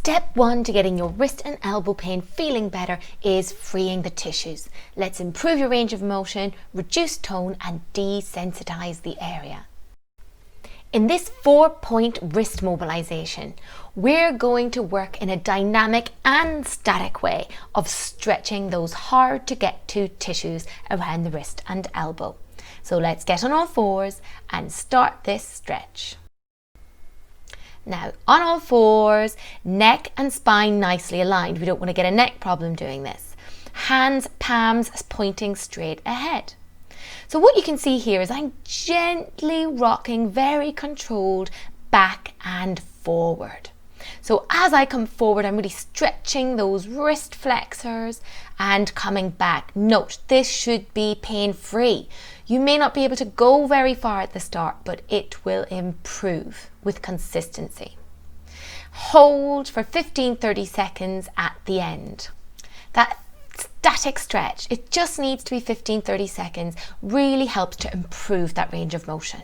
Step 1 to getting your wrist and elbow pain feeling better is freeing the tissues. Let's improve your range of motion, reduce tone and desensitise the area. In this 4-point wrist mobilisation, we're going to work in a dynamic and static way of stretching those hard to get to tissues around the wrist and elbow. So let's get on all fours and start this stretch. Now, on all fours, neck and spine nicely aligned. We don't want to get a neck problem doing this. Hands, palms pointing straight ahead. So what you can see here is I'm gently rocking, very controlled, back and forward. So as I come forward, I'm really stretching those wrist flexors and coming back. Note, this should be pain-free. You may not be able to go very far at the start, but it will improve with consistency. Hold for 15-30 seconds at the end. That static stretch, it just needs to be 15-30 seconds, really helps to improve that range of motion.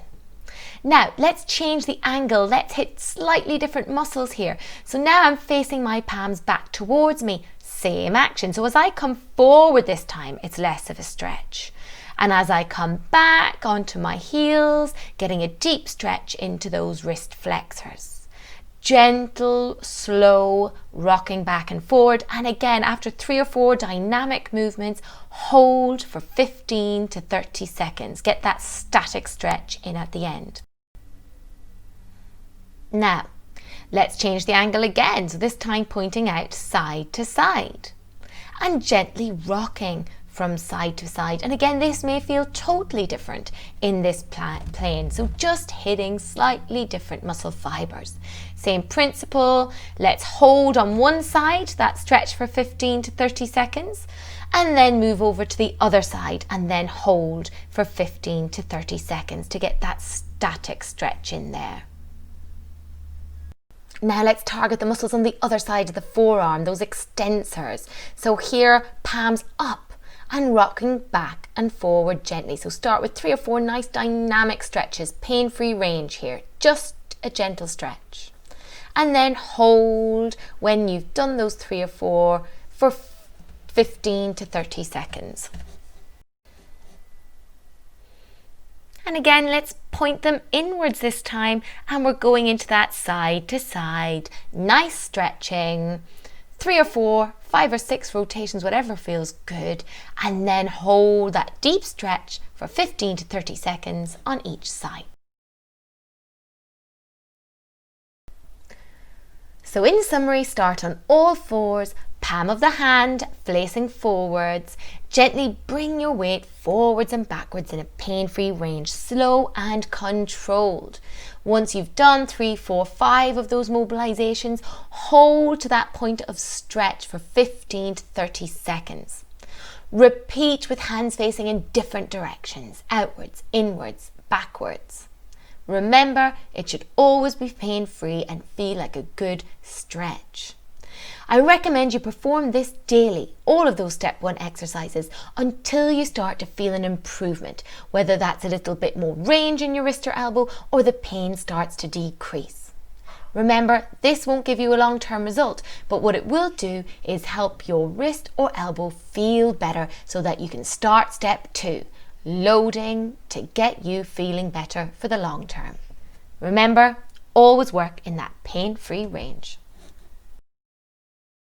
Now let's change the angle. Let's hit slightly different muscles here. So now I'm facing my palms back towards me. Same action. So as I come forward this time, it's less of a stretch. And as I come back onto my heels, getting a deep stretch into those wrist flexors. Gentle, slow, rocking back and forward. And again, after 3 or 4 dynamic movements, hold for 15-30 seconds. Get that static stretch in at the end. Now, let's change the angle again. So this time pointing out side to side and gently rocking from side to side. And again, this may feel totally different in this plane. So just hitting slightly different muscle fibers. Same principle. Let's hold on one side, that stretch for 15-30 seconds, and then move over to the other side and then hold for 15-30 seconds to get that static stretch in there. Now let's target the muscles on the other side of the forearm, those extensors. So here, palms up and rocking back and forward gently. So start with 3 or 4 nice dynamic stretches, pain-free range here, just a gentle stretch. And then hold when you've done those 3 or 4 for 15-30 seconds. And again, let's point them inwards this time, and we're going into that side to side, nice stretching, 3 or 4, 5 or 6 rotations, whatever feels good, and then hold that deep stretch for 15-30 seconds on each side. So in summary, start on all fours, palm of the hand facing forwards, gently bring your weight forwards and backwards in a pain-free range, slow and controlled. Once you've done 3, 4, 5 of those mobilizations, hold to that point of stretch for 15-30 seconds. Repeat with hands facing in different directions, outwards, inwards, backwards. Remember, it should always be pain-free and feel like a good stretch. I recommend you perform this daily, all of those step 1 exercises, until you start to feel an improvement, whether that's a little bit more range in your wrist or elbow or the pain starts to decrease. Remember, this won't give you a long-term result, but what it will do is help your wrist or elbow feel better so that you can start step 2, loading to get you feeling better for the long term. Remember, always work in that pain-free range.